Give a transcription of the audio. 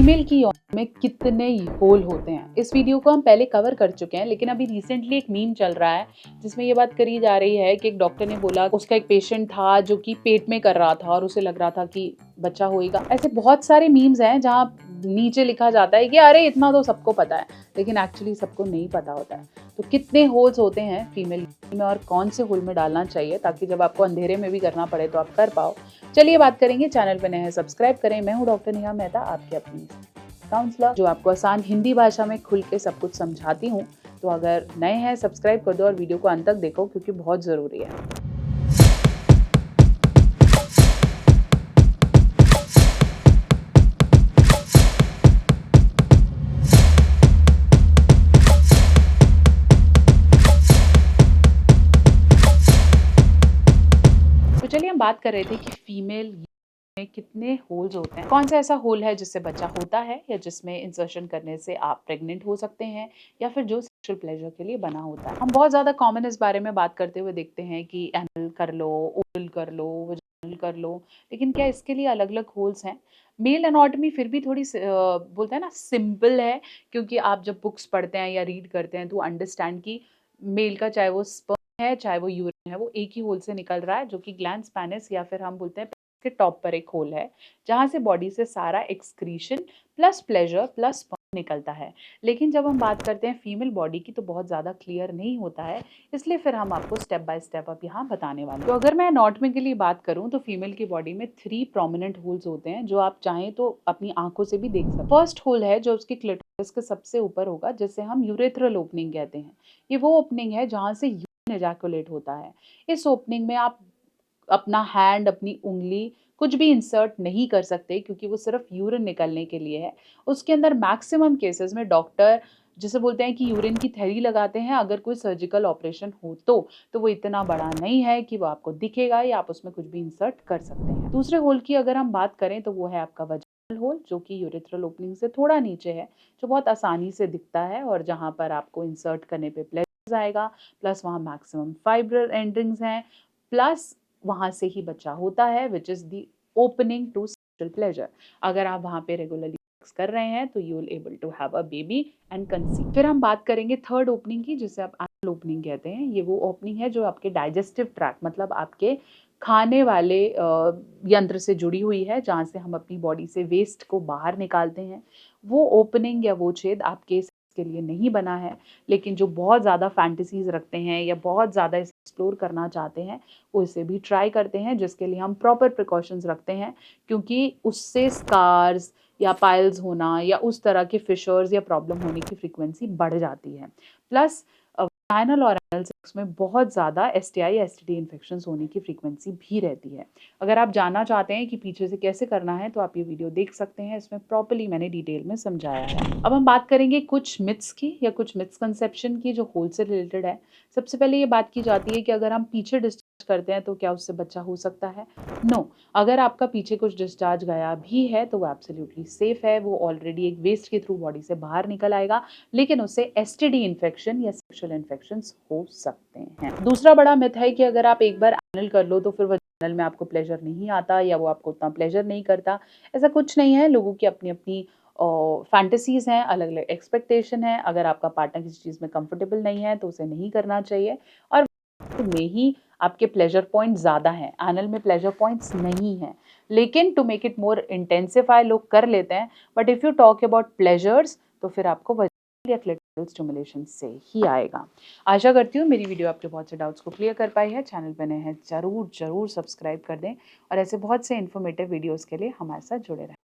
Female की यौन में कितने होल होते हैं, इस वीडियो को हम पहले कवर कर चुके हैं, लेकिन अभी रिसेंटली एक मीम चल रहा है जिसमें ये बात करी जा रही है कि एक डॉक्टर ने बोला उसका एक पेशेंट था जो कि पेट में कर रहा था और उसे लग रहा था कि बच्चा होएगा। ऐसे बहुत सारे मीम्स हैं जहाँ नीचे लिखा जाता है कि अरे इतना तो सबको पता है, लेकिन एक्चुअली सबको नहीं पता होता है। तो कितने होल्स होते हैं फीमेल में और कौन से होल में डालना चाहिए ताकि जब आपको अंधेरे में भी करना पड़े तो आप कर पाओ। चलिए बात करेंगे। चैनल पे नए हैं सब्सक्राइब करें। मैं हूँ डॉक्टर नेहा मेहता, आपकी अपनी काउंसलर, जो आपको आसान हिंदी भाषा में खुल के सब कुछ समझाती हूँ। तो अगर नए हैं सब्सक्राइब कर दो और वीडियो को अंत तक देखो क्योंकि बहुत ज़रूरी है। तो चलिए हम बात कर रहे थे कि फीमेल में कितने होल्स होते हैं, कौन सा ऐसा होल है जिससे बच्चा होता है या जिसमें इंसर्शन करने से आप प्रेग्नेंट हो सकते हैं या फिर जो सेक्सुअल प्लेजर के लिए बना होता है। हम बहुत ज़्यादा कॉमन इस बारे में बात करते हुए देखते हैं कि एनल कर लो, ओरल कर लो, वजाइनल कर लो, लेकिन क्या इसके लिए अलग अलग होल्स हैं? मेल एनाटॉमी फिर भी थोड़ी बोलते हैं ना सिंपल है, क्योंकि आप जब बुक्स पढ़ते हैं या रीड करते हैं तो अंडरस्टैंड की मेल का चाहे वो स्पर्म है चाहे वो यूरिन है वो एक ही होल से निकल रहा है, जो कि ग्लैंड स्पैनिस या फिर हम बोलते हैं के टॉप पर एक होल है जहां से बॉडी से सारा excretion plus pleasure plus sperm निकलता है। लेकिन जब हम बात करते हैं फीमेल बॉडी की तो बहुत ज़्यादा क्लियर नहीं होता है, इसलिए फिर हम आपको स्टेप बाय स्टेप अब यहाँ बताने वाले हैं। तो अगर मैं एनाटॉमी के लिए बात करूँ तो फीमेल की बॉडी में 3 प्रोमिनेंट होल्स होते हैं जो आप चाहें तो अपनी आंखों से भी देख सकते हैं। फर्स्ट होल है जो उसकी क्लिटोरिस के सबसे ऊपर होगा, जिसे हम यूरेथ्रल ओपनिंग कहते हैं। ये वो ओपनिंग है जहाँ से यूरिन एजैकुलेट होता है। इस ओपनिंग में आप अपना हैंड, अपनी उंगली कुछ भी इंसर्ट नहीं कर सकते क्योंकि वो सिर्फ यूरिन निकलने के लिए है। उसके अंदर मैक्सिमम केसेस में डॉक्टर जिसे बोलते हैं कि यूरिन की थैली लगाते हैं अगर कोई सर्जिकल ऑपरेशन हो तो वो इतना बड़ा नहीं है कि वो आपको दिखेगा या आप उसमें कुछ भी इंसर्ट कर सकते हैं। दूसरे होल की अगर हम बात करें तो वो है आपका वजाइनल होल, जो कि यूरेथ्रल ओपनिंग से थोड़ा नीचे है, जो बहुत आसानी से दिखता है और जहाँ पर आपको इंसर्ट करने पे प्लेजर आएगा, प्लस वहाँ मैक्सिमम फाइब्रल एंडिंग्स हैं, प्लस वहाँ से ही बच्चा होता है, which is the opening to sexual pleasure. अगर आप वहाँ पे रेगुलरली सेक्स कर रहे हैं तो you will able to have a baby and conceive. फिर हम बात करेंगे थर्ड ओपनिंग की, जिसे आप एनल ओपनिंग कहते हैं। ये वो ओपनिंग है जो आपके डाइजेस्टिव ट्रैक्ट मतलब आपके खाने वाले यंत्र से जुड़ी हुई है, जहाँ से हम अपनी बॉडी से वेस्ट को बाहर निकालते हैं। वो ओपनिंग या वो छेद आपके के लिए नहीं बना है, लेकिन जो बहुत ज़्यादा फैंटेसीज रखते हैं या बहुत ज़्यादा एक्सप्लोर करना चाहते हैं वो इसे भी ट्राई करते हैं, जिसके लिए हम प्रॉपर प्रिकॉशंस रखते हैं, क्योंकि उससे स्कार्स या पाइल्स होना या उस तरह के फिशर्स या प्रॉब्लम होने की फ्रीक्वेंसी बढ़ जाती है। प्लस वाइनल और एनल सेक्स में बहुत ज़्यादा एसटीआई एसटीडी इन्फेक्शंस होने की फ्रीक्वेंसी भी रहती है। अगर आप जानना चाहते हैं कि पीछे से कैसे करना है तो आप ये वीडियो देख सकते हैं, इसमें प्रॉपर्ली मैंने डिटेल में समझाया है। अब हम बात करेंगे कुछ मिथ्स की या कुछ मिसकंसेप्शन की जो होल से रिलेटेड है। सबसे पहले ये बात की जाती है कि अगर हम पीछे डिस्चार्ज करते हैं तो क्या उससे बच्चा हो सकता है? नो। अगर आपका पीछे कुछ डिस्चार्ज गया भी है तो वो एब्सोल्युटली सेफ है, वो ऑलरेडी एक वेस्ट के थ्रू बॉडी से बाहर निकल आएगा, लेकिन उससे एसटीडी इन्फेक्शन या सेक्सुअल इन्फेक्शंस हो सकते हैं। दूसरा बड़ा मिथ है कि अगर आप एक बार एनल कर लो तो फिर वजाइनल में आपको प्लेजर नहीं आता या वो आपको उतना प्लेजर नहीं करता। ऐसा कुछ नहीं है, लोगों की अपनी अपनी फैंटेसीज हैं, अलग अलग एक्सपेक्टेशन है। अगर आपका पार्टनर किसी चीज़ में कंफर्टेबल नहीं है तो उसे नहीं करना चाहिए। और में ही आपके प्लेजर पॉइंट ज़्यादा हैं, एनल में प्लेजर पॉइंट्स नहीं हैं, लेकिन to make it more intensify लोग कर लेते हैं। But if you talk about pleasures तो फिर आपको वजाइनल या क्लिटोरल स्टिमुलेशन से ही आएगा। आशा करती हूँ मेरी वीडियो आपके बहुत से डाउट्स को क्लियर कर पाई है। चैनल पर नए हैं ज़रूर सब्सक्राइब कर दें और ऐसे बहुत से इन्फॉर्मेटिव वीडियोज़ के लिए हमारे साथ जुड़े रहें।